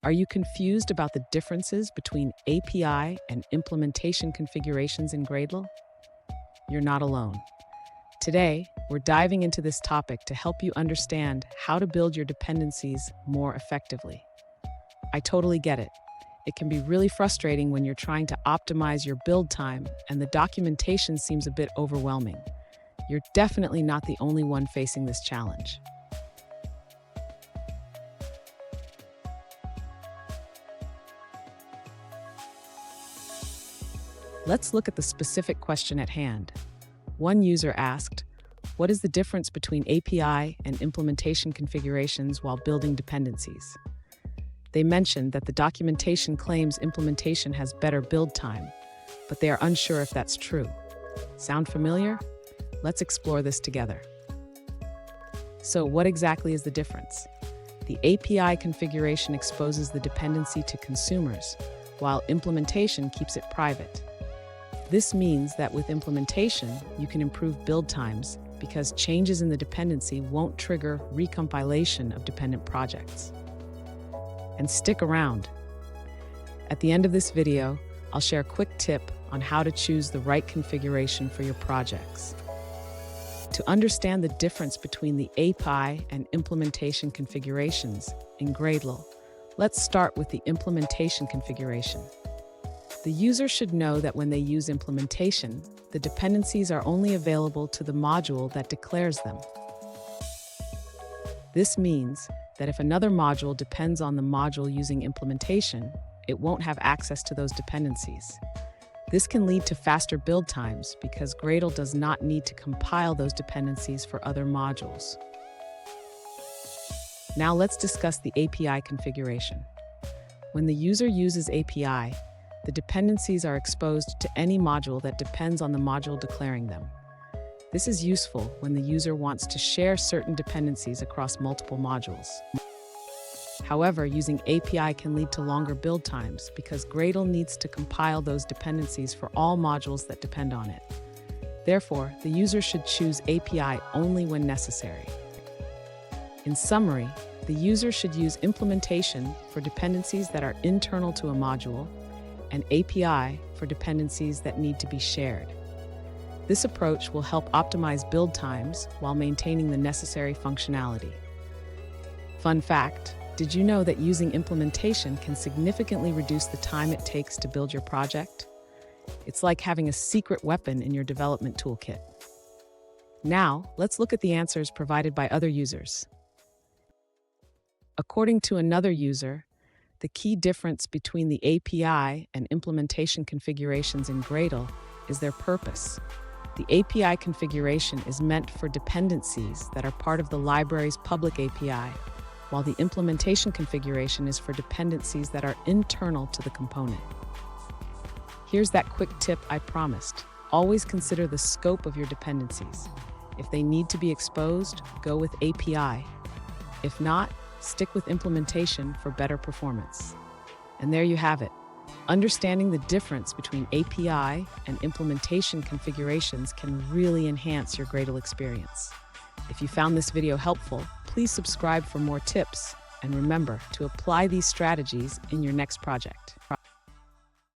Are you confused about the differences between API and implementation configurations in Gradle? You're not alone. Today, we're diving into this topic to help you understand how to build your dependencies more effectively. I totally get it. It can be really frustrating when you're trying to optimize your build time and the documentation seems a bit overwhelming. You're definitely not the only one facing this challenge. Let's look at the specific question at hand. One user asked, "What is the difference between API and implementation configurations while building dependencies?" They mentioned that the documentation claims implementation has better build time, but they are unsure if that's true. Sound familiar? Let's explore this together. So, what exactly is the difference? The API configuration exposes the dependency to consumers, while implementation keeps it private. This means that with implementation, you can improve build times because changes in the dependency won't trigger recompilation of dependent projects. And stick around. At the end of this video, I'll share a quick tip on how to choose the right configuration for your projects. To understand the difference between the API and implementation configurations in Gradle, let's start with the implementation configuration. The user should know that when they use implementation, the dependencies are only available to the module that declares them. This means that if another module depends on the module using implementation, it won't have access to those dependencies. This can lead to faster build times because Gradle does not need to compile those dependencies for other modules. Now let's discuss the API configuration. When the user uses API, the dependencies are exposed to any module that depends on the module declaring them. This is useful when the user wants to share certain dependencies across multiple modules. However, using API can lead to longer build times because Gradle needs to compile those dependencies for all modules that depend on it. Therefore, the user should choose API only when necessary. In summary, the user should use implementation for dependencies that are internal to a module and API for dependencies that need to be shared. This approach will help optimize build times while maintaining the necessary functionality. Fun fact, did you know that using implementation can significantly reduce the time it takes to build your project? It's like having a secret weapon in your development toolkit. Now, let's look at the answers provided by other users. According to another user, the key difference between the API and implementation configurations in Gradle is their purpose. The API configuration is meant for dependencies that are part of the library's public API, while the implementation configuration is for dependencies that are internal to the component. Here's that quick tip I promised. Always consider the scope of your dependencies. If they need to be exposed, go with API. If not, stick with implementation for better performance. And there you have it. Understanding the difference between API and implementation configurations can really enhance your Gradle experience. If you found this video helpful, please subscribe for more tips, and remember to apply these strategies in your next project.